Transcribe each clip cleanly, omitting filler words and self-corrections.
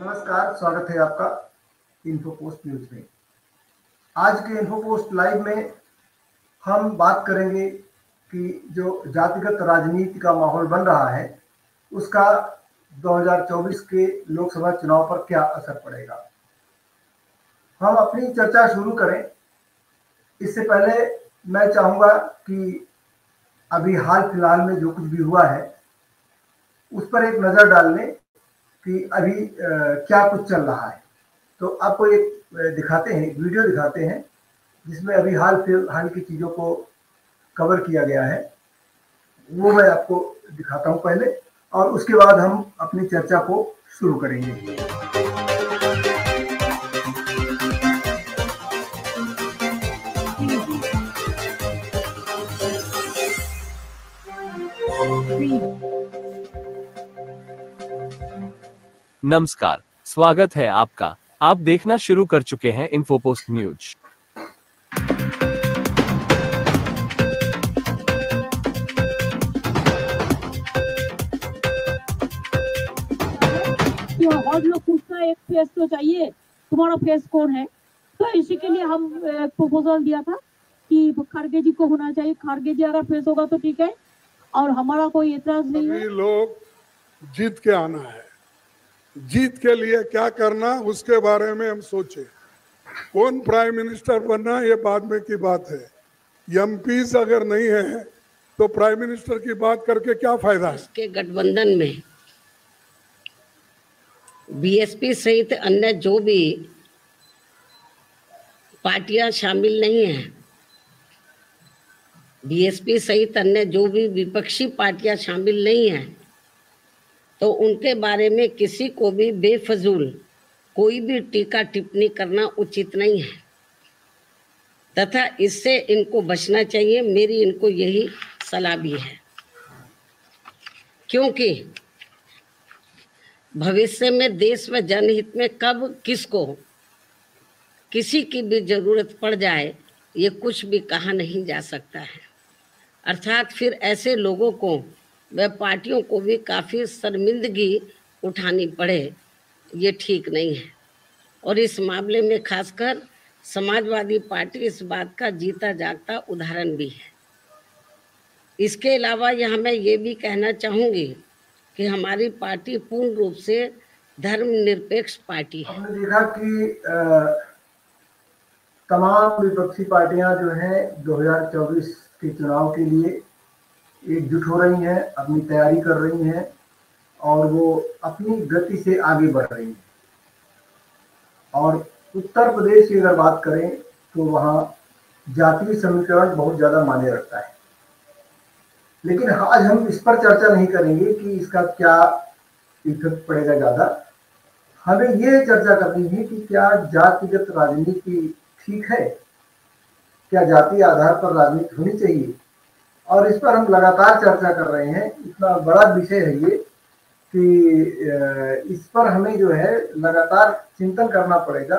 नमस्कार, स्वागत है आपका इन्फोपोस्ट न्यूज में। आज के इन्फोपोस्ट लाइव में हम बात करेंगे कि जो जातिगत राजनीति का माहौल बन रहा है उसका 2024 के लोकसभा चुनाव पर क्या असर पड़ेगा। हम अपनी चर्चा शुरू करें इससे पहले मैं चाहूँगा कि अभी हाल फिलहाल में जो कुछ भी हुआ है उस पर एक नज़र डाल लें कि अभी क्या कुछ चल रहा है। तो आपको एक दिखाते हैं, एक वीडियो दिखाते हैं जिसमें अभी हाल फिलहाल की चीज़ों को कवर किया गया है। वो मैं आपको दिखाता हूं पहले और उसके बाद हम अपनी चर्चा को शुरू करेंगे। नमस्कार, स्वागत है आपका। आप देखना शुरू कर चुके हैं इन्फोपोस्ट न्यूज। और लोग पूछना एक फेस तो चाहिए, तुम्हारा फेस कौन है। तो इसी के लिए हम प्रपोजल दिया था कि खड़गे जी को होना चाहिए। खड़गे जी अगर फेस होगा तो ठीक है और हमारा कोई एतराज नहीं है। लोग जीत के आना है, जीत के लिए क्या करना उसके बारे में हम सोचे। कौन प्राइम मिनिस्टर बनना ये बाद में की बात है। एमपीज अगर नहीं है तो प्राइम मिनिस्टर की बात करके क्या फायदा है। इसके गठबंधन में बीएसपी सहित अन्य जो भी पार्टियां शामिल नहीं हैं, बीएसपी सहित अन्य जो भी विपक्षी पार्टियां शामिल नहीं हैं, तो उनके बारे में किसी को भी बेफजूल कोई भी टीका टिप्पणी करना उचित नहीं है तथा इससे इनको बचना चाहिए। मेरी इनको यही सलाह भी है, क्योंकि भविष्य में देश व जनहित में कब किसको किसी की भी जरूरत पड़ जाए ये कुछ भी कहा नहीं जा सकता है। अर्थात फिर ऐसे लोगों को व पार्टियों को भी काफ़ी शर्मिंदगी उठानी पड़े, ये ठीक नहीं है। और इस मामले में खासकर समाजवादी पार्टी इस बात का जीता जागता उदाहरण भी है। इसके अलावा यहाँ मैं ये भी कहना चाहूँगी कि हमारी पार्टी पूर्ण रूप से धर्मनिरपेक्ष पार्टी है। हमने देखा कि तमाम विपक्षी पार्टियां जो हैं 2024 के चुनाव के लिए एकजुट हो रही हैं, अपनी तैयारी कर रही हैं और वो अपनी गति से आगे बढ़ रही हैं। और उत्तर प्रदेश की अगर बात करें तो वहाँ जातीय समीकरण बहुत ज़्यादा मायने रखता है। लेकिन आज हम इस पर चर्चा नहीं करेंगे कि इसका क्या इफेक्ट पड़ेगा ज़्यादा। हमें ये चर्चा करनी है कि क्या जातिगत राजनीति ठीक है, क्या जातीय आधार पर राजनीति होनी चाहिए। और इस पर हम लगातार चर्चा कर रहे हैं। इतना बड़ा विषय है ये कि इस पर हमें जो है लगातार चिंतन करना पड़ेगा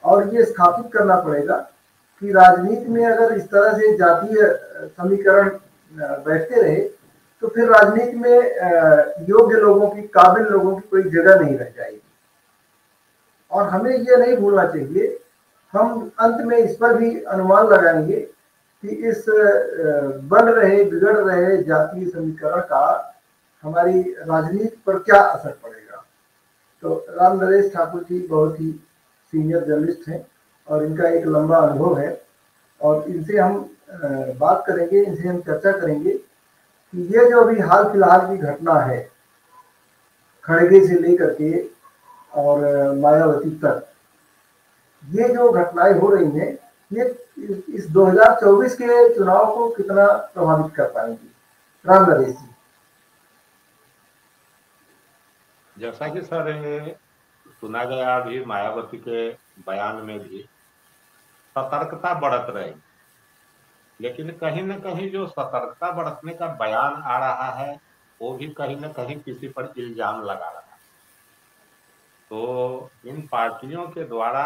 और ये स्थापित करना पड़ेगा कि राजनीति में अगर इस तरह से जातीय समीकरण बैठते रहे तो फिर राजनीति में योग्य लोगों की, काबिल लोगों की कोई जगह नहीं रह जाएगी। और हमें ये नहीं भूलना चाहिए, हम अंत में इस पर भी अनुमान लगाएंगे कि इस बन रहे, बिगड़ रहे जातीय समीकरण का हमारी राजनीति पर क्या असर पड़ेगा। तो राम नरेश ठाकुर जी बहुत ही सीनियर जर्नलिस्ट हैं और इनका एक लंबा अनुभव है और इनसे हम बात करेंगे, इनसे हम चर्चा करेंगे कि ये जो अभी हाल फिलहाल की घटना है, खड़गे से लेकर के और मायावती तक, ये जो घटनाएं हो रही हैं ये इस 2024 के चुनाव को कितना प्रभावित कर पाएंगी। राम नरेश जी। जैसा कि सर सुना गया, अभी मायावती के बयान में भी सतर्कता बरत रही, लेकिन कहीं न कहीं जो सतर्कता बरतने का बयान आ रहा है वो भी कहीं न कहीं किसी पर इल्जाम लगा रहा है। तो इन पार्टियों के द्वारा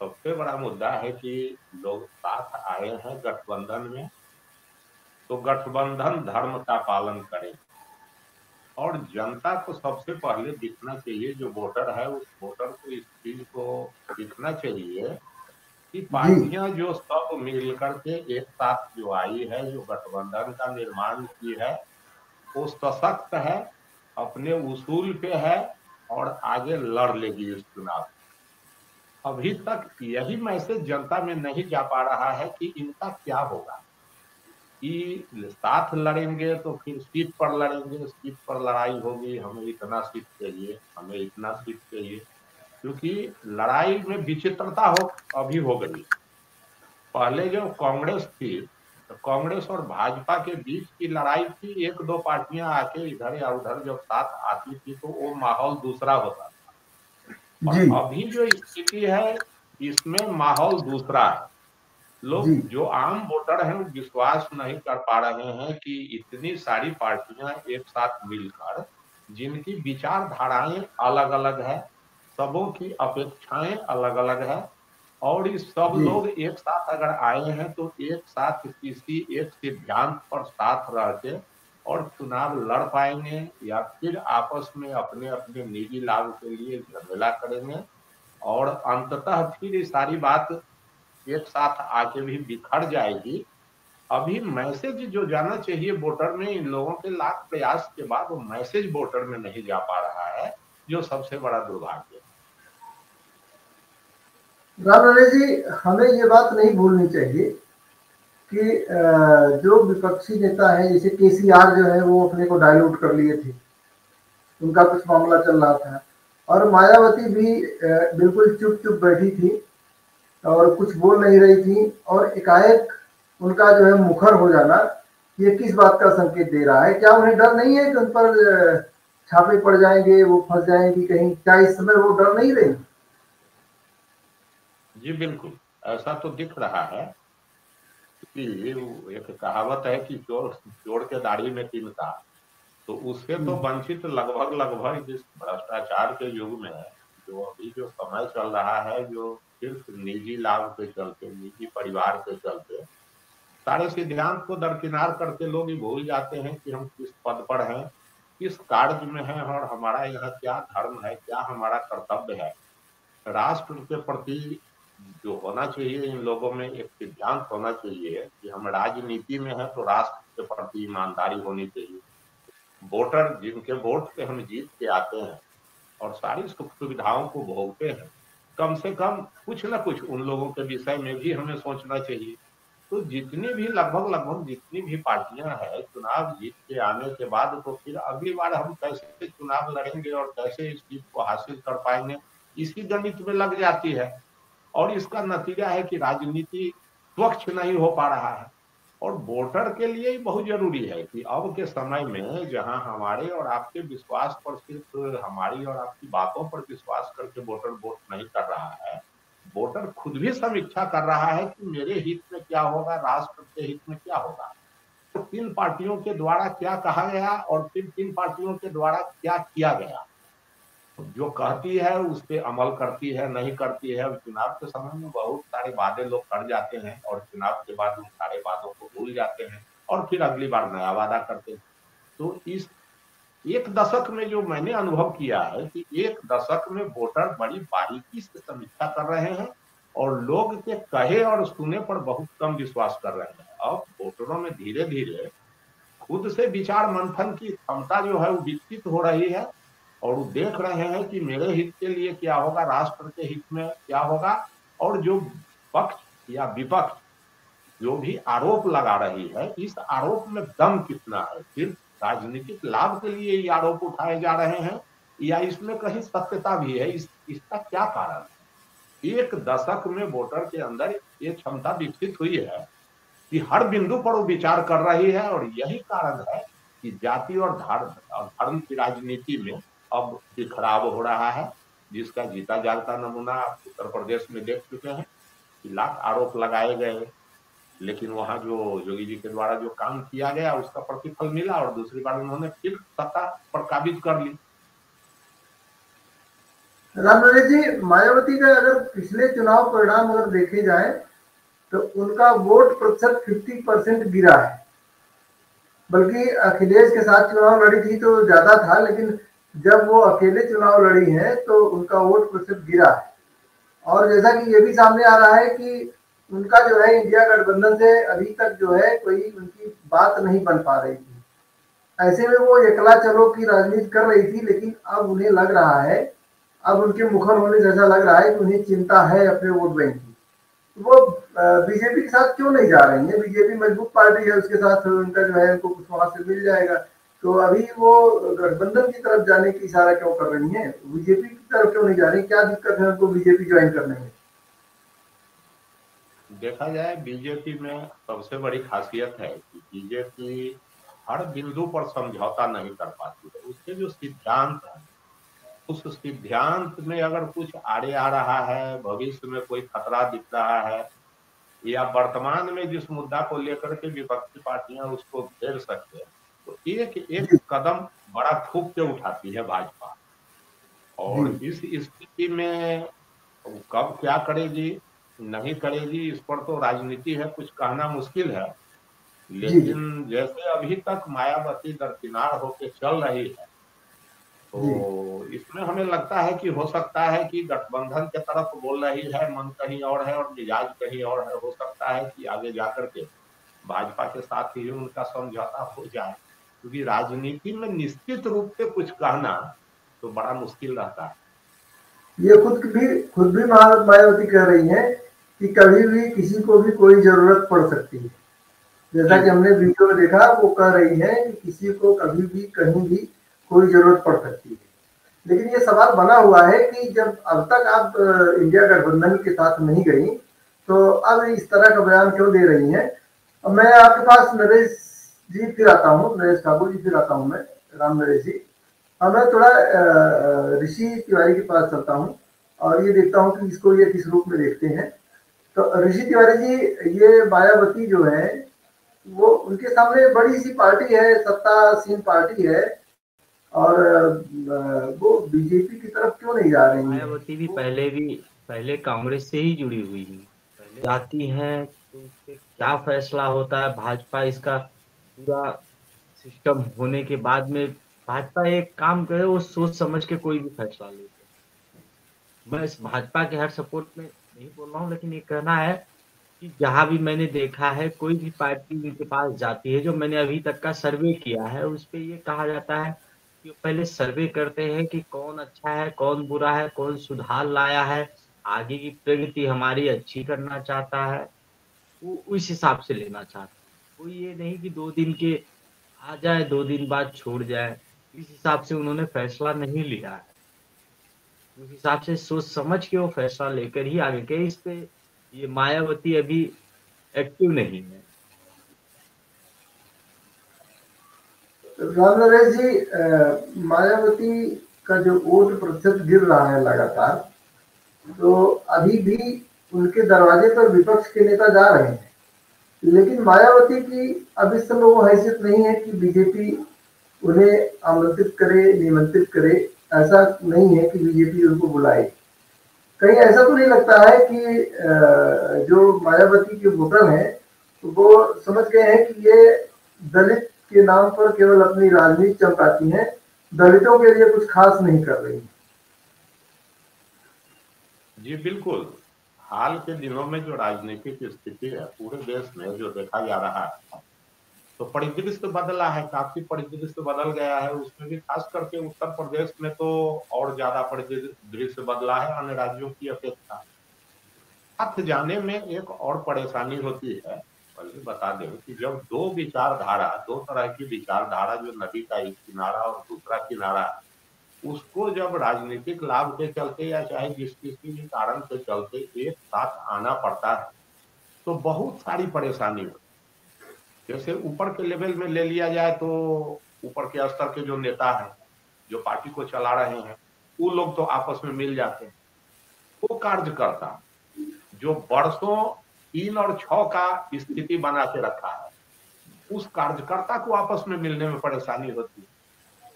सबसे बड़ा मुद्दा है कि लोग साथ आए हैं गठबंधन में, तो गठबंधन धर्म का पालन करें और जनता को सबसे पहले दिखना चाहिए, जो वोटर है उस वोटर को इस चीज को दिखना चाहिए कि जी पार्टियां जो सब मिल करके एक साथ जो आई है, जो गठबंधन का निर्माण की है, वो सशक्त है, अपने उसूल पे है और आगे लड़ लेगी इस चुनाव। अभी तक यही मैसेज जनता में नहीं जा पा रहा है कि इनका क्या होगा, कि साथ लड़ेंगे तो फिर सीट पर लड़ेंगे, सीट पर लड़ाई होगी, हमें इतना सीट चाहिए, हमें इतना सीट चाहिए। क्योंकि लड़ाई में विचित्रता अभी हो गई। पहले जो कांग्रेस थी, तो कांग्रेस और भाजपा के बीच की लड़ाई थी, एक दो पार्टियां आके इधर या उधर जब साथ आती थी तो वो माहौल दूसरा होता था। जी और अभी जो स्थिति है इसमें माहौल दूसरा है। जी लोग जो आम वोटर हैं वो विश्वास नहीं कर पा रहे हैं कि इतनी सारी पार्टियां एक साथ मिलकर, जिनकी विचारधाराएं अलग अलग है, सबों की अपेक्षाएं अलग अलग है, और इस सब जी लोग एक साथ अगर आए हैं तो एक साथ किसी एक सिद्धांत पर साथ रह के और चुनाव लड़ पाएंगे, या फिर आपस में अपने अपने निजी लाभ के लिए झमेला करेंगे और अंततः फिर ये सारी बात एक साथ आके भी बिखर जाएगी। अभी मैसेज जो जाना चाहिए वोटर में, इन लोगों के लाख प्रयास के बाद वो मैसेज वोटर में नहीं जा पा रहा है, जो सबसे बड़ा दुर्भाग्य है। राम नरेश जी, हमें ये बात नहीं भूलनी चाहिए कि जो विपक्षी नेता है, जैसे केसीआर जो है वो अपने को डायल्यूट कर लिए थे, उनका कुछ मामला चल रहा था, और मायावती भी बिल्कुल चुप चुप बैठी थी और कुछ बोल नहीं रही थी, और एकाएक उनका जो है मुखर हो जाना, ये किस बात का संकेत दे रहा है? क्या उन्हें डर नहीं है कि उन पर छापे पड़ जाएंगे, वो फंस जाएंगी कहीं? क्या इस समय वो डर नहीं रही? जी बिल्कुल, ऐसा तो दिख रहा है कि एक कहावत है कि चोर चोर के दाढ़ी में तिनका, तो उससे तो वंचित लगभग लगभग जिस भ्रष्टाचार के युग में जो अभी जो समय चल रहा है, जो सिर्फ निजी लाभ के चलते, निजी परिवार के चलते सारे सिद्धांत को दरकिनार करके लोग ये भूल जाते हैं कि हम किस पद पर हैं, किस कार्य में हैं, और हमारा यहाँ क्या धर्म है, क्या हमारा कर्तव्य है। राष्ट्र के प्रति जो होना चाहिए, इन लोगों में एक सिद्धांत होना चाहिए कि हम राजनीति में हैं तो राष्ट्र के प्रति ईमानदारी होनी चाहिए। वोटर जिनके वोट से हम जीत के आते हैं और सारी सुख सुविधाओं को भोगते हैं, कम से कम कुछ न कुछ उन लोगों के विषय में भी हमें सोचना चाहिए। तो जितनी भी लगभग जितनी भी पार्टियां हैं, चुनाव जीत के आने के बाद तो फिर अगली बार हम कैसे चुनाव लड़ेंगे और कैसे इस जीत को हासिल कर पाएंगे, इसी गणित में लग जाती है। और इसका नतीजा है कि राजनीति स्वच्छ नहीं हो पा रहा है। और वोटर के लिए ही बहुत जरूरी है कि अब के समय में जहां हमारे और आपके विश्वास पर, सिर्फ हमारी और आपकी बातों पर विश्वास करके वोटर वोट नहीं कर रहा है, वोटर खुद भी समीक्षा कर रहा है कि मेरे हित में क्या होगा, राष्ट्र के हित में क्या होगा। तो किन पार्टियों के द्वारा क्या कहा गया और फिर किन पार्टियों के द्वारा क्या किया गया, जो कहती है उस पर अमल करती है, नहीं करती है। चुनाव के समय में बहुत सारे वादे लोग कर जाते हैं और चुनाव के बाद उन सारे वादों को भूल जाते हैं और फिर अगली बार नया वादा करते हैं। तो इस एक दशक में जो मैंने अनुभव किया है कि एक दशक में वोटर बड़ी बारीकी से समीक्षा कर रहे हैं और लोग के कहे और सुने पर बहुत कम विश्वास कर रहे हैं। अब वोटरों में धीरे धीरे खुद से विचार मंथन की क्षमता जो है वो विकसित हो रही है, और वो देख रहे हैं कि मेरे हित के लिए क्या होगा, राष्ट्र के हित में क्या होगा। और जो पक्ष या विपक्ष जो भी आरोप लगा रही है, इस आरोप में दम कितना है, सिर्फ राजनीतिक लाभ के लिए ये आरोप उठाए जा रहे हैं या इसमें कहीं सत्यता भी है, इसका क्या कारण है। एक दशक में वोटर के अंदर ये क्षमता विकसित हुई है कि हर बिंदु पर वो विचार कर रही है, और यही कारण है कि जाति और धर्म की राजनीति में अब बिखराव हो रहा है, जिसका जीता जागता नमूना आप उत्तर प्रदेश में देख चुके हैं कि लाख आरोप लगाए गए, लेकिन वहां जो योगी जी के द्वारा जो काम किया गया उसका प्रतिफल मिला और दूसरी बार उन्होंने फिर सत्ता पर काबिज कर ली। राम नरेश जी, मायावती का अगर पिछले चुनाव परिणाम अगर देखे जाए तो उनका वोट प्रतिशत 50% गिरा है, बल्कि अखिलेश के साथ चुनाव लड़ी थी तो ज्यादा था, लेकिन जब वो अकेले चुनाव लड़ी है तो उनका वोट प्रतिशत गिरा है। और जैसा कि ये भी सामने आ रहा है कि उनका जो है इंडिया गठबंधन से अभी तक जो है कोई उनकी बात नहीं बन पा रही थी। ऐसे में वो एकला चलो की राजनीति कर रही थी, लेकिन अब उन्हें लग रहा है, अब उनके मुखर होने से ऐसा लग रहा है कि उन्हें चिंता है अपने वोट बैंक की। वो बीजेपी के साथ क्यों नहीं जा रही है? बीजेपी मजबूत पार्टी है, उसके साथ उनका जो है उनको कुछ वहां से मिल जाएगा। तो अभी वो गठबंधन की तरफ जाने की इशारा क्यों कर रही है? बीजेपी की तरफ क्यों नहीं जा रही? क्या दिक्कत है उनको बीजेपी ज्वाइन करने में? देखा जाए बीजेपी में सबसे बड़ी खासियत है कि बीजेपी हर बिंदु पर समझौता नहीं कर पाती है। उसके जो सिद्धांत है, उस सिद्धांत में अगर कुछ आड़े आ रहा है, भविष्य में कोई खतरा दिख रहा है, या वर्तमान में जिस मुद्दा को लेकर के विपक्षी पार्टियां उसको घेर सकते हैं, तो एक एक कदम बड़ा फूंक के उठाती है भाजपा। और इस स्थिति में कब क्या करेगी नहीं करेगी, इस पर तो राजनीति है, कुछ कहना मुश्किल है। लेकिन जैसे अभी तक मायावती दरकिनार होकर चल रही है, तो इसमें हमें लगता है कि हो सकता है कि गठबंधन के तरफ बोल रही है, मन कहीं और है और मिजाज कहीं और है। हो सकता है कि आगे जाकर के भाजपा के साथ ही उनका समझौता हो जाए, क्योंकि राजनीति में निश्चित रूप से कुछ कहना तो बड़ा मुश्किल रहता है। ये खुद भी मायावती कह रही है कि कभी भी किसी को भी कोई जरूरत पड़ सकती है। जैसा कि हमने वीडियो में देखा, वो कह रही है कि किसी को कभी भी कहीं भी कोई जरूरत पड़ सकती है। लेकिन ये सवाल बना हुआ है कि जब अब तक आप इंडिया गठबंधन के साथ नहीं गई, तो अब इस तरह का बयान क्यों दे रही हैं? अब मैं आपके पास नरेश जी फिर आता हूँ, नरेश ठाकुर जी फिर आता हूँ, मैं राम नरेश जी। अब मैं थोड़ा ऋषि तिवारी के पास चलता हूँ और ये देखता हूँ कि इसको ये किस रूप में देखते हैं। तो ऋषि तिवारी जी, ये मायावती जो है वो उनके सामने बड़ी सी पार्टी है, सत्तासीन पार्टी है, और वो बीजेपी की तरफ क्यों नहीं जा रही है? मायावती भी पहले कांग्रेस से ही जुड़ी हुई है, पहले जाती हैं तो उसके क्या फैसला होता है भाजपा, इसका पूरा सिस्टम होने के बाद में भाजपा एक काम करे, वो सोच समझ के कोई भी फैसला लेते। मैं इस भाजपा के हर सपोर्ट में नहीं बोल रहा हूँ, लेकिन ये कहना है कि जहां भी मैंने देखा है कोई भी पार्टी उनके पास जाती है, जो मैंने अभी तक का सर्वे किया है उस पे ये कहा जाता है कि पहले सर्वे करते हैं कि कौन अच्छा है, कौन बुरा है, कौन सुधार लाया है, आगे की प्रगति हमारी अच्छी करना चाहता है, वो उस हिसाब से लेना चाहता है। कोई ये नहीं कि 2 दिन के आ जाए 2 दिन बाद छोड़ जाए, इस हिसाब से उन्होंने फैसला नहीं लिया है। उस हिसाब से सोच समझ के वो फैसला लेकर ही आगे के। इस पे ये मायावती अभी एक्टिव नहीं है। राम नरेश जी, मायावती का जो वोट प्रतिशत गिर रहा है लगातार, तो अभी भी उनके दरवाजे पर विपक्ष के नेता जा रहे हैं, लेकिन मायावती की अब इस समय वो हैसियत नहीं है कि बीजेपी उन्हें आमंत्रित करे, निमंत्रित करे। ऐसा नहीं है कि बीजेपी उनको बुलाए। कहीं ऐसा तो नहीं लगता है कि जो मायावती के वोटर हैं तो वो समझ गए हैं कि ये दलित के नाम पर केवल अपनी राजनीति चमकाती हैं, दलितों के लिए कुछ खास नहीं कर रही? जी बिल्कुल। हाल के दिनों में जो राजनीतिक स्थिति है पूरे देश में जो देखा जा रहा है, तो परिदृश्य बदला है, काफी परिदृश्य बदल गया है। उसमें भी खास करके उत्तर प्रदेश में तो और ज्यादा परिदृश्य बदला है अन्य राज्यों की अपेक्षा। साथ जाने में एक और परेशानी होती है। पहले बता दें कि जब दो तरह की विचारधारा, जो नदी का एक किनारा और दूसरा किनारा, उसको जब राजनीतिक लाभ के चलते या चाहे जिस किसी भी कारण से चलते एक साथ आना पड़ता है, तो बहुत सारी परेशानी होती है। जैसे ऊपर के लेवल में ले लिया जाए तो ऊपर के स्तर के जो नेता हैं, जो पार्टी को चला रहे हैं, वो लोग तो आपस में मिल जाते हैं। वो कार्यकर्ता जो वर्षों 3 और 6 का स्थिति बना के रखा है, उस कार्यकर्ता को आपस में मिलने में परेशानी होती है।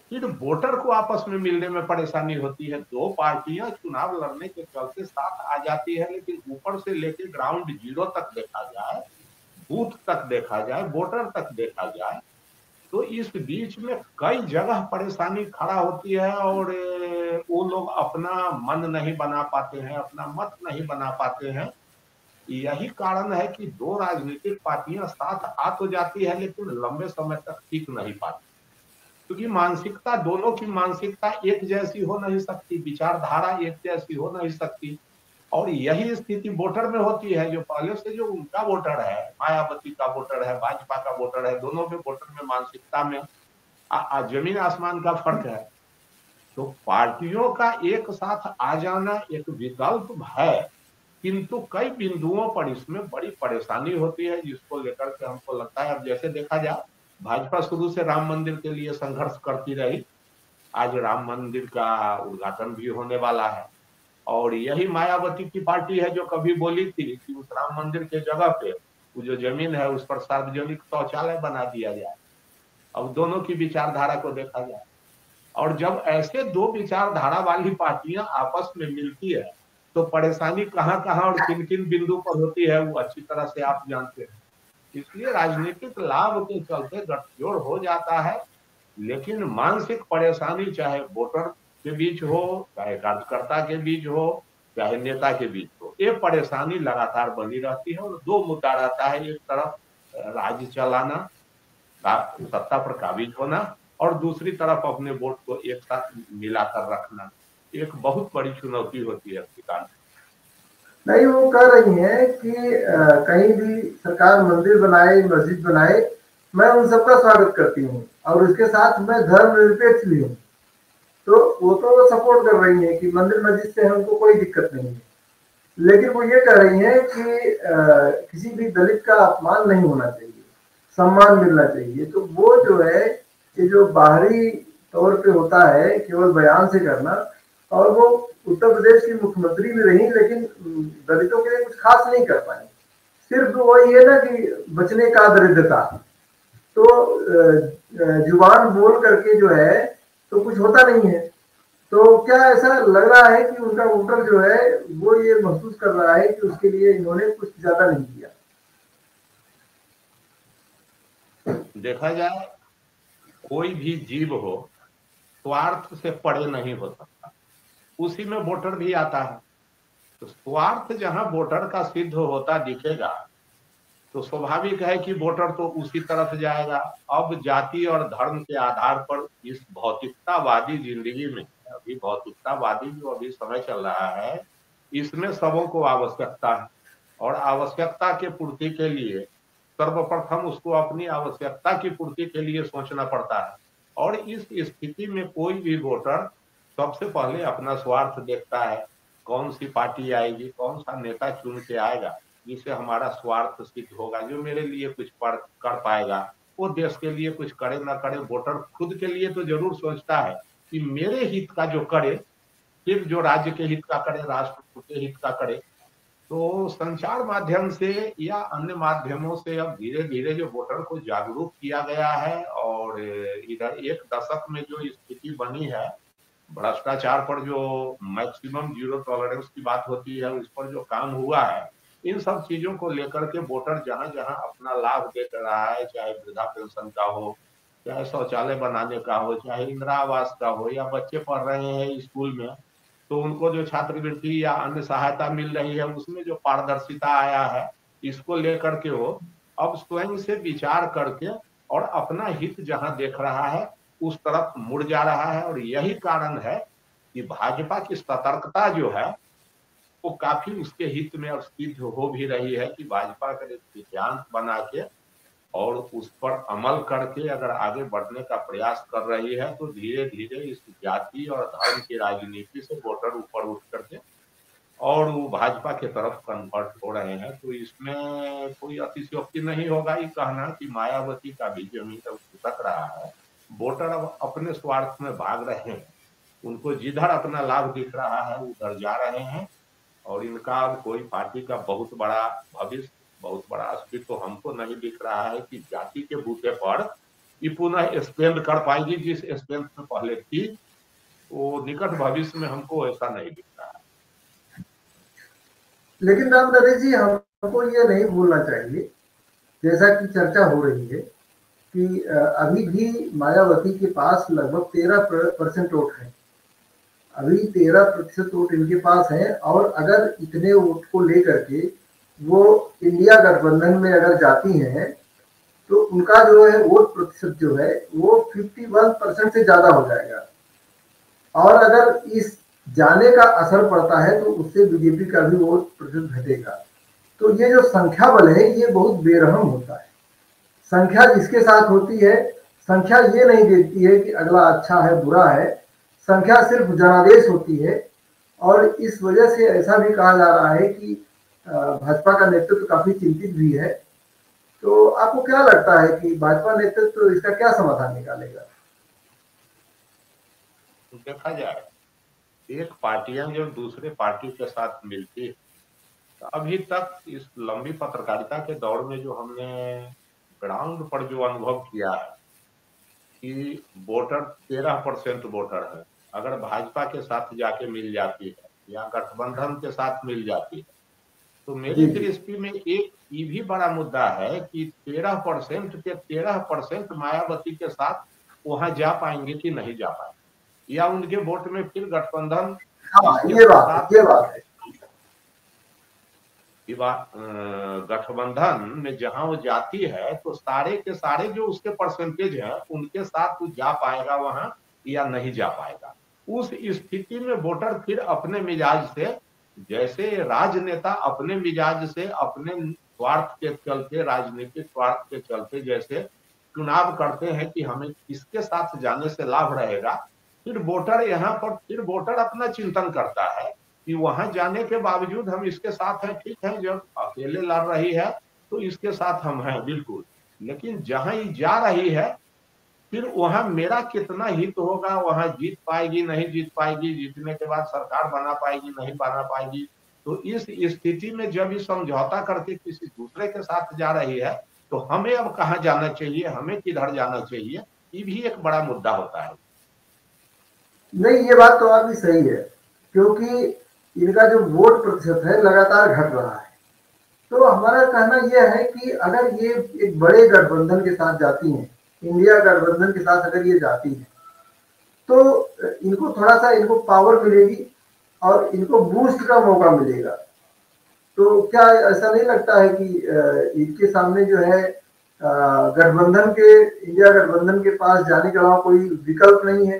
फिर वोटर को आपस में मिलने में परेशानी होती है। 2 पार्टियां चुनाव लड़ने के चलते साथ आ जाती है, लेकिन ऊपर से लेकर ग्राउंड जीरो तक देखा जाए, बूथ तक देखा जाए, वोटर तक देखा जाए, तो इस बीच में कई जगह परेशानी खड़ा होती है और वो लोग अपना मन नहीं बना पाते हैं, अपना मत नहीं बना पाते हैं। यही कारण है कि दो राजनीतिक पार्टियां साथ आ तो जाती है लेकिन लंबे समय तक टिक नहीं पाती, क्योंकि मानसिकता, दोनों की मानसिकता एक जैसी हो नहीं सकती, विचारधारा एक जैसी हो नहीं सकती। और यही स्थिति वोटर में होती है। जो पहले से जो उनका वोटर है, मायावती का वोटर है, भाजपा का वोटर है, दोनों के वोटर में मानसिकता में जमीन आसमान का फर्क है। तो पार्टियों का एक साथ आ जाना एक विकल्प है, किंतु कई बिंदुओं पर इसमें बड़ी परेशानी होती है, जिसको लेकर के हमको लगता है, अब जैसे देखा जाए, भाजपा शुरू से राम मंदिर के लिए संघर्ष करती रही। आज राम मंदिर का उद्घाटन भी होने वाला है और यही मायावती की पार्टी है जो कभी बोली थी कि उस राम मंदिर के जगह पे वो जो जमीन है उस पर सार्वजनिक शौचालय बना दिया जाए। अब दोनों की विचारधारा को देखा जाए, और जब ऐसे दो विचारधारा वाली पार्टियां आपस में मिलती है तो परेशानी कहां कहां और किन किन बिंदु पर होती है वो अच्छी तरह से आप जानते हैं। इसलिए राजनीतिक लाभ के चलते गठजोड़ हो जाता है, लेकिन मानसिक परेशानी चाहे वोटर के बीच हो, चाहे कार्यकर्ता के बीच हो, चाहे नेता के बीच हो, ये परेशानी लगातार बनी रहती है। और दो मुद्दा रहता है, एक तरफ राज्य चलाना, सत्ता पर काबिज होना, और दूसरी तरफ अपने वोट को एक साथ मिलाकर रखना। एक बहुत बड़ी चुनौती होती है किसान। नहीं, वो कह रही हैं कि कहीं भी सरकार मंदिर बनाए, मस्जिद बनाए, मैं उन सबका स्वागत करती हूँ और उसके साथ मैं धर्मनिरपेक्ष भी हूँ। तो वो तो सपोर्ट कर रही है कि मंदिर मस्जिद से हमको कोई दिक्कत नहीं है, लेकिन वो ये कह रही है कि किसी भी दलित का अपमान नहीं होना चाहिए, सम्मान मिलना चाहिए। तो वो जो है, ये जो बाहरी तौर पे होता है केवल बयान से करना, और वो उत्तर प्रदेश की मुख्यमंत्री भी रही लेकिन दलितों के लिए कुछ खास नहीं कर पाई। सिर्फ वही है ना कि बचने का दरिद्रता, तो जुबान बोल करके जो है तो कुछ होता नहीं है। तो क्या ऐसा लग रहा है कि उनका वोटर जो है वो ये महसूस कर रहा है कि उसके लिए इन्होंने कुछ ज्यादा नहीं किया? देखा जाए, कोई भी जीव हो स्वार्थ से परे नहीं हो सकता, उसी में वोटर भी आता है। तो स्वार्थ जहां वोटर का सिद्ध होता दिखेगा तो स्वाभाविक है कि वोटर तो उसी तरफ जाएगा। अब जाति और धर्म के आधार पर इस भौतिकतावादी जिंदगी में, अभी भौतिकतावादी जो अभी समय चल रहा है, इसमें सबों को आवश्यकता है, और आवश्यकता के पूर्ति के लिए सर्वप्रथम उसको अपनी आवश्यकता की पूर्ति के लिए सोचना पड़ता है। और इस स्थिति में कोई भी वोटर सबसे पहले अपना स्वार्थ देखता है। कौन सी पार्टी आएगी, कौन सा नेता चुन के आएगा जिससे हमारा स्वार्थ सिद्ध होगा, जो मेरे लिए कुछ कर पाएगा, वो देश के लिए कुछ करे ना करे। वोटर खुद के लिए तो जरूर सोचता है कि मेरे हित का जो करे, सिर्फ जो राज्य के हित का करे, राष्ट्र के हित का करे। तो संचार माध्यम से या अन्य माध्यमों से अब धीरे धीरे जो वोटर को जागरूक किया गया है, और इधर एक दशक में जो स्थिति बनी है, भ्रष्टाचार पर जो मैक्सिमम जीरो टॉलरेंस की बात होती है, उस पर जो काम हुआ है, इन सब चीजों को लेकर के वोटर जहां जहां अपना लाभ देख रहा है, चाहे वृद्धा पेंशन का हो, चाहे शौचालय बनाने का हो, चाहे इंदिरा आवास का हो, या बच्चे पढ़ रहे हैं स्कूल में तो उनको जो छात्रवृत्ति या अन्य सहायता मिल रही है, उसमें जो पारदर्शिता आया है, इसको लेकर के वो अब स्वयं से विचार करके और अपना हित जहां देख रहा है उस तरफ मुड़ जा रहा है। और यही कारण है कि भाजपा की सतर्कता जो है वो काफी उसके हित में और सिद्ध हो भी रही है कि भाजपा का एक सिद्धांत बना के और उस पर अमल करके अगर आगे बढ़ने का प्रयास कर रही है, तो धीरे धीरे इस जाति और धर्म की राजनीति से वोटर ऊपर उठ करके और वो भाजपा की तरफ कन्वर्ट हो रहे हैं। तो इसमें कोई अतिशयोक्ति नहीं होगा ये कहना कि मायावती का भी जमीन तक खिसक रहा है। वोटर अब अपने स्वार्थ में भाग रहे हैं, उनको जिधर अपना लाभ दिख रहा है उधर जा रहे हैं, और इनका अब कोई पार्टी का बहुत बड़ा भविष्य, बहुत बड़ा अस्तित्व तो हमको नहीं दिख रहा है कि जाति के बूते पर ये पुनः स्टैंड कर पाएगी। जिस स्टैंड में पहले थी वो निकट भविष्य में हमको ऐसा नहीं दिख रहा है। लेकिन रामनरेश जी, हमको ये नहीं भूलना चाहिए, जैसा कि चर्चा हो रही है कि अभी भी मायावती के पास लगभग 13% वोट है। अभी 13% वोट इनके पास है, और अगर इतने वोट को लेकर के वो इंडिया गठबंधन में अगर जाती हैं तो उनका जो है वोट प्रतिशत जो है वो 51% से ज्यादा हो जाएगा। और अगर इस जाने का असर पड़ता है तो उससे बीजेपी का भी वोट प्रतिशत घटेगा। तो ये जो संख्या बल है ये बहुत बेरहम होता है। संख्या जिसके साथ होती है, संख्या ये नहीं देखती है कि अगला अच्छा है बुरा है, संख्या सिर्फ जनादेश होती है। और इस वजह से ऐसा भी कहा जा रहा है कि भाजपा का नेतृत्व काफी चिंतित भी है। तो आपको क्या लगता है कि भाजपा नेतृत्व इसका क्या समाधान निकालेगा? देखा जाए, एक पार्टियां जब दूसरे पार्टी के साथ मिलती है, तो अभी तक इस लंबी पत्रकारिता के दौर में जो हमने ग्राउंड पर जो अनुभव किया है कि वोटर 13% वोटर है, अगर भाजपा के साथ जाके मिल जाती है या गठबंधन के साथ मिल जाती है, तो मेरी दृष्टि में एक ये भी बड़ा मुद्दा है कि 13% के 13% मायावती के साथ वहां जा पाएंगे कि नहीं जा पाएंगे, या उनके वोट में फिर गठबंधन ये बात है गठबंधन में जहां वो जाती है तो सारे के सारे जो उसके परसेंटेज है उनके साथ वो जा पाएगा वहां या नहीं जा पाएगा। उस स्थिति में वोटर फिर अपने मिजाज से, जैसे राजनेता अपने मिजाज से अपने स्वार्थ के चलते, राजनीतिक स्वार्थ के चलते जैसे चुनाव करते हैं कि हमें किसके साथ जाने से लाभ रहेगा, फिर वोटर अपना चिंतन करता है कि वहां जाने के बावजूद हम इसके साथ हैं, ठीक है, जब अकेले लड़ रही है तो इसके साथ हम हैं बिल्कुल, लेकिन जहां ये जा रही है फिर वहां मेरा कितना हित होगा, वहां जीत पाएगी नहीं जीत पाएगी, जीतने के बाद सरकार बना पाएगी नहीं बना पाएगी। तो इस स्थिति में जब ये समझौता करके किसी दूसरे के साथ जा रही है तो हमें अब कहाँ जाना चाहिए, हमें किधर जाना चाहिए, ये भी एक बड़ा मुद्दा होता है। नहीं, ये बात तो आपकी सही है, क्योंकि इनका जो वोट प्रतिशत है लगातार घट रहा है। तो हमारा कहना यह है कि अगर ये एक बड़े गठबंधन के साथ जाती हैं, इंडिया गठबंधन के साथ अगर ये जाती है तो इनको थोड़ा सा इनको पावर मिलेगी और इनको बूस्ट का मौका मिलेगा। तो क्या ऐसा नहीं लगता है कि इनके सामने जो है इंडिया गठबंधन के पास जाने के अलावा कोई विकल्प नहीं है?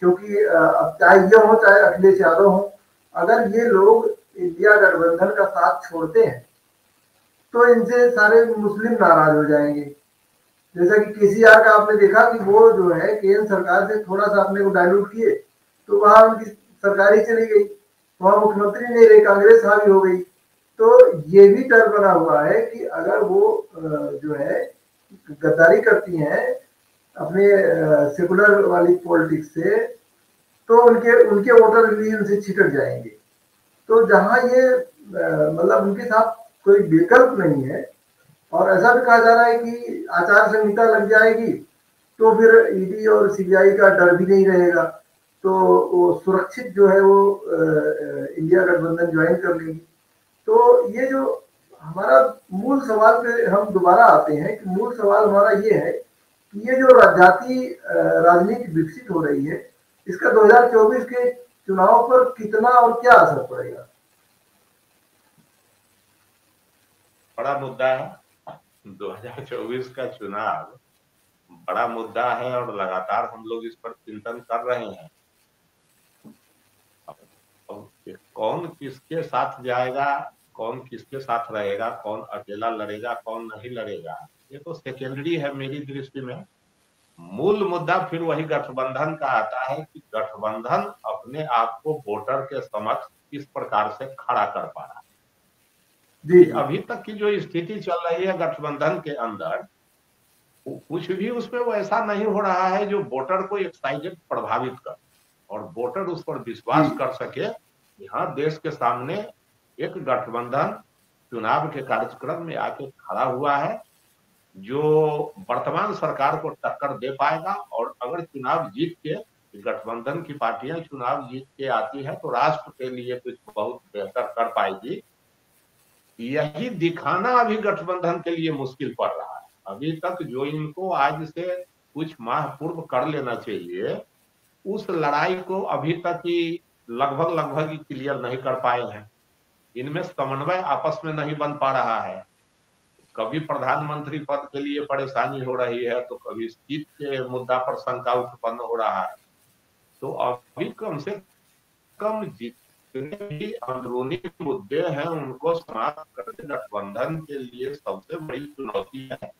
क्योंकि अब चाहे ये हो चाहे अखिलेश यादव हो, अगर ये लोग इंडिया गठबंधन का साथ छोड़ते हैं तो इनसे सारे मुस्लिम नाराज हो जाएंगे। जैसा कि केसीआर का आपने देखा कि वो जो है केंद्र सरकार से थोड़ा सा अपने को डाइल्यूट किए तो वहां उनकी सरकार ही चली गई, वहां मुख्यमंत्री नहीं रहे, कांग्रेस हावी हो गई। तो ये भी डर बना हुआ है कि अगर वो जो है गद्दारी करती हैं अपने सेकुलर वाली पॉलिटिक्स से तो उनके वोटर भी उनसे छिटक जाएंगे। तो जहां ये मतलब उनके साथ कोई विकल्प नहीं है, और ऐसा भी कहा जा रहा है कि आचार संहिता लग जाएगी तो फिर ईडी और सीबीआई का डर भी नहीं रहेगा, तो वो सुरक्षित जो है वो इंडिया गठबंधन ज्वाइन कर लेगी। तो ये जो हमारा मूल सवाल पे हम दोबारा आते हैं कि मूल सवाल हमारा ये है कि ये जो जाति राजनीति विकसित हो रही है इसका 2024 के चुनाव पर कितना और क्या असर पड़ेगा? बड़ा मुद्दा है 2024 का चुनाव, बड़ा मुद्दा है और लगातार हम लोग इस पर चिंतन कर रहे हैं। कौन किसके साथ जाएगा, कौन किसके साथ रहेगा, कौन अकेला लड़ेगा, कौन नहीं लड़ेगा, ये तो सेकेंडरी है मेरी दृष्टि में। मूल मुद्दा फिर वही गठबंधन का आता है कि गठबंधन अपने आप को वोटर के समक्ष किस प्रकार से खड़ा कर पा रहा है। अभी तक की जो स्थिति चल रही है गठबंधन के अंदर, कुछ भी उसमें वैसा नहीं हो रहा है जो वोटर को एक साइड प्रभावित कर और वोटर उस पर विश्वास कर सके। यहाँ देश के सामने एक गठबंधन चुनाव के कार्यक्रम में आके खड़ा हुआ है जो वर्तमान सरकार को टक्कर दे पाएगा, और अगर चुनाव जीत के गठबंधन की पार्टियां चुनाव जीत के आती है तो राष्ट्र के लिए कुछ बहुत बेहतर कर पाएगी। यही दिखाना अभी गठबंधन के लिए मुश्किल पड़ रहा है। अभी तक जो इनको आज से कुछ माह पूर्व कर लेना चाहिए, उस लड़ाई को अभी तक ही लगभग ही क्लियर नहीं कर पाए हैं। इनमें समन्वय आपस में नहीं बन पा रहा है। कभी प्रधानमंत्री पद के लिए परेशानी हो रही है, तो कभी सीट के मुद्दा पर शंका उत्पन्न हो रहा है। तो अभी कम से कम जितने भी अंदरूनी मुद्दे हैं उनको समाप्त करके गठबंधन के लिए सबसे बड़ी चुनौती है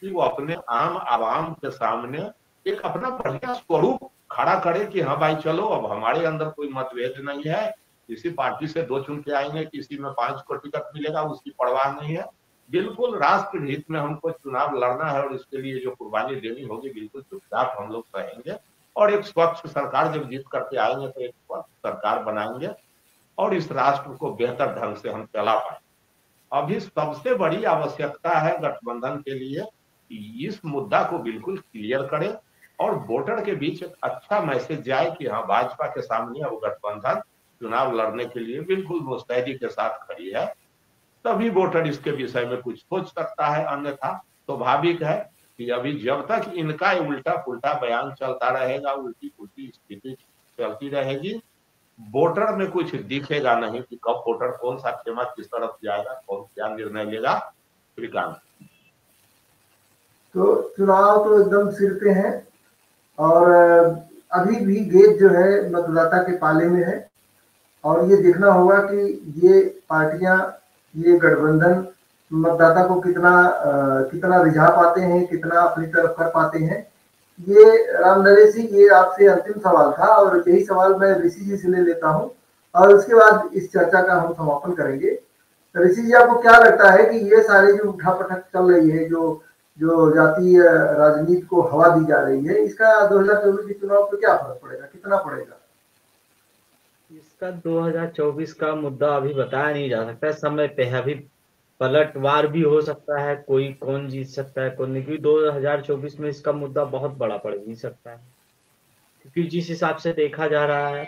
कि वो अपने आम आवाम के सामने एक अपना बढ़िया स्वरूप खड़ा करे कि हाँ भाई चलो, अब हमारे अंदर कोई मतभेद नहीं है, किसी पार्टी से 2 चुन के आएंगे, किसी में 5 को टिकट मिलेगा, उसकी परवाह नहीं है। बिल्कुल राष्ट्र हित में हमको चुनाव लड़ना है और इसके लिए जो कुर्बानी देनी होगी बिल्कुल चुपचाप हम लोग सहेंगे, और एक स्वच्छ सरकार जब जीत करके आएंगे तो एक स्वच्छ सरकार बनाएंगे और इस राष्ट्र को बेहतर ढंग से हम चला पाए। अभी सबसे बड़ी आवश्यकता है गठबंधन के लिए कि इस मुद्दा को बिल्कुल क्लियर करें और वोटर के बीच एक अच्छा मैसेज जाए कि हाँ, भाजपा के सामने अब गठबंधन चुनाव लड़ने के लिए बिल्कुल मुस्तैदी के साथ खड़ी है। तभी वोटर इसके विषय में कुछ सोच सकता है, अन्यथा स्वाभाविक है कि अभी जब तक इनका उल्टा पुल्टा बयान चलता रहेगा, उल्टी पुल्टी स्थिति चलती रहेगी, वोटर में कुछ दिखेगा नहीं कि कब वोटर कौन सा खेमा किस तरफ जाएगा, कौन क्या निर्णय लेगा। श्रीकांत। तो चुनाव तो एकदम सिर पे है और अभी भी गेज जो है मतदाता के पाले में है और ये देखना होगा कि ये पार्टियां, ये गठबंधन मतदाता को कितना रिझा पाते हैं, कितना अपनी तरफ कर पाते हैं। ये राम नरेश जी, ये आपसे अंतिम सवाल था और यही सवाल मैं ऋषि जी से ले लेता हूं और उसके बाद इस चर्चा का हम समापन करेंगे। तो ऋषि जी, आपको क्या लगता है कि ये सारी जो उठापटक चल रही है, जो जातीय राजनीति को हवा दी जा रही है, इसका 2024 के चुनाव पर क्या फर्क पड़ेगा, कितना पड़ेगा? इसका 2024 का मुद्दा अभी बताया नहीं जा सकता है, समय पे है। अभी पलटवार भी हो सकता है, कोई कौन जीत सकता है कौन नहीं, क्योंकि 2024 में इसका मुद्दा बहुत बड़ा पड़ भी सकता है। क्योंकि जिस हिसाब से देखा जा रहा है,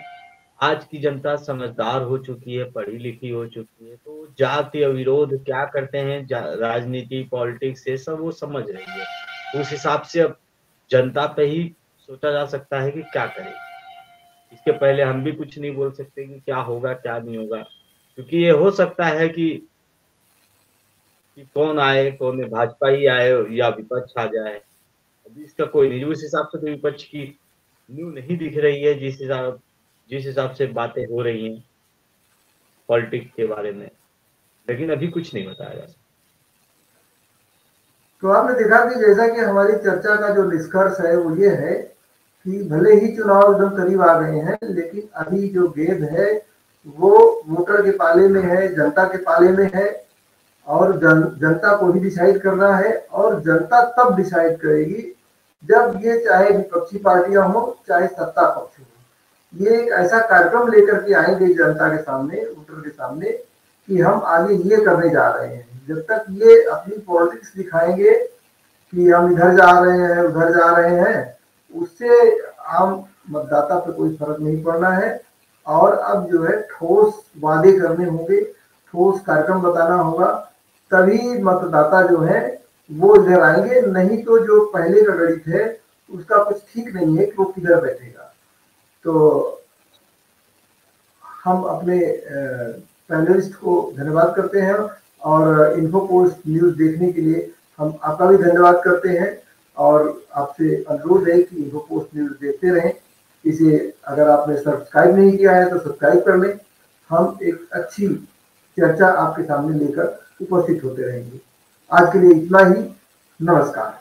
आज की जनता समझदार हो चुकी है, पढ़ी लिखी हो चुकी है, तो जातीय विरोध क्या करते हैं, राजनीति पॉलिटिक्स ये सब वो समझ रही है। उस हिसाब से अब जनता पे ही सोचा जा सकता है कि क्या करें। इसके पहले हम भी कुछ नहीं बोल सकते कि क्या होगा क्या नहीं होगा, क्योंकि ये हो सकता है कि कौन आए, कौन भाजपा ही आए या विपक्ष आ जाए। अभी इसका कोई नहीं। उस हिसाब से तो विपक्ष की न्यू नहीं दिख रही है, जिस हिसाब से बातें हो रही हैं पॉलिटिक्स के बारे में, लेकिन अभी कुछ नहीं बताया जा सकता। तो आपने देखा कि जैसा कि हमारी चर्चा का जो निष्कर्ष है वो ये है कि भले ही चुनाव एकदम करीब आ गए हैं, लेकिन अभी जो गेंद है वो वोटर के पाले में है, जनता के पाले में है और जनता को ही डिसाइड करना है। और जनता तब डिसाइड करेगी जब ये चाहे विपक्षी पार्टियां हो चाहे सत्ता पक्ष हो, ये एक ऐसा कार्यक्रम लेकर के आएंगे जनता के सामने, वोटर के सामने, कि हम आगे ये करने जा रहे हैं। जब तक ये अपनी पॉलिटिक्स दिखाएंगे कि हम इधर जा रहे हैं उधर जा रहे हैं, उससे आम मतदाता पे कोई फर्क नहीं पड़ना है। और अब जो है ठोस वादे करने होंगे, ठोस कार्यक्रम बताना होगा, तभी मतदाता जो है वो इधर आएंगे। नहीं तो जो पहले का गणित है उसका कुछ ठीक नहीं है कि वो किधर बैठेगा। तो हम अपने पैनलिस्ट को धन्यवाद करते हैं और इन्फोपोस्ट न्यूज देखने के लिए हम आपका भी धन्यवाद करते हैं और आपसे अनुरोध है कि इन्फोपोस्ट न्यूज देखते रहें। इसे अगर आपने सब्सक्राइब नहीं किया है तो सब्सक्राइब कर लें। हम एक अच्छी चर्चा आपके सामने लेकर उपस्थित होते रहेंगे। आज के लिए इतना ही। नमस्कार।